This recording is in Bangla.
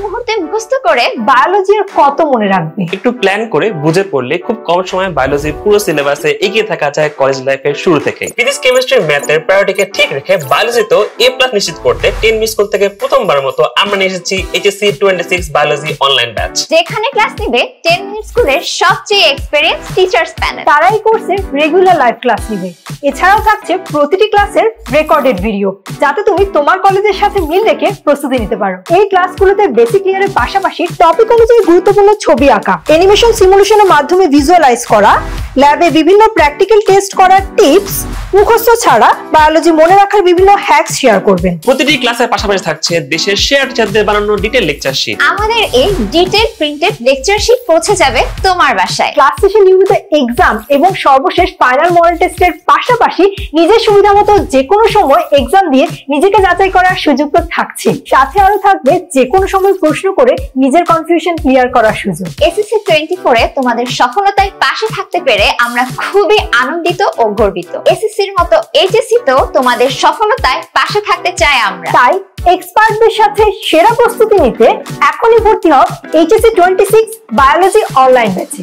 মুহূর্তে মুখস্থ করে বায়োলজি আর কত মনে রাখবে? একটু প্ল্যান করে বুঝে পড়লে খুব কম সময়ে বায়োলজি পুরো সিলেবাসে এগিয়ে থাকা যায় কলেজ লাইফের শুরু থেকে। ফিজিক্স, কেমিস্ট্রি, ম্যাথের প্রায়োরিটিকে ঠিক রেখে বায়োলজিতেও A+ নিশ্চিত করতে 10 মিস স্কুল থেকে প্রথমবার মতো আমরা নিয়ে এসেছি HSC 26 বায়োলজি অনলাইন ব্যাচ, যেখানে ক্লাস নেবে 10 মিনিট স্কুলের সবচেয়ে এক্সপেরিয়েন্স টিচার্স প্যানেল। তারাই কোর্সে রেগুলার লাইভ ক্লাস নেবে। এছাড়াও থাকছে প্রতিটি ক্লাসের রেকর্ডেড ভিডিও, যাতে তুমি তোমার কলেজের সাথে মিল রেখে প্রস্তুতি নিতে পারো। এই ক্লাসগুলোতে বেসিক ক্লিয়ারের পাশাপাশি টপিক অনুযায়ী গুরুত্বপূর্ণ ছবি আঁকা, অ্যানিমেশন সিমুলেশনের মাধ্যমে ভিজুয়ালাইজ করা, ল্যাবে বিভিন্ন প্র্যাকটিক্যাল টেস্ট করার টিপস, মুখস্থ ছাড়া বায়োলজি মনে রাখার বিভিন্ন হ্যাকস শেয়ার করবেন। প্রতিটি ক্লাসের পাশাপাশি থাকছে দেশের শেয়ার টিচারদের বানানো ডিটেইল লেকচার শিট। আমাদের এই ডিটেইল প্রিন্টেড লেকচার শিট পৌঁছে যাবে তোমার বাসায়। ক্লাস শেষে নিয়মিত এক্সাম এবং সর্বশেষ ফাইনাল মডেল টেস্টের পাশাপাশি নিজের সুবিধা মতো যে কোনো সময় এক্সাম দিয়ে নিজেকে যাচাই করার সুযোগ তো থাকছে। সাথে আরো থাকবে যে কোনো সময় প্রশ্ন করে নিজের কনফিউশন ক্লিয়ার করার সুযোগ। এসএসসি 24 এ তোমাদের সফলতায় পাশে থাকতে পেরে আমরা খুবই আনন্দিত ও গর্বিত। এসএসসির মতো এইচএসসি তো তোমাদের সফলতায় পাশে থাকতে চাই আমরা। তাই এক্সপার্টদের সাথে সেরা প্রস্তুতি নিতে এখনই ভর্তি হও HSC 26 বায়োলজি অনলাইন ব্যাচে।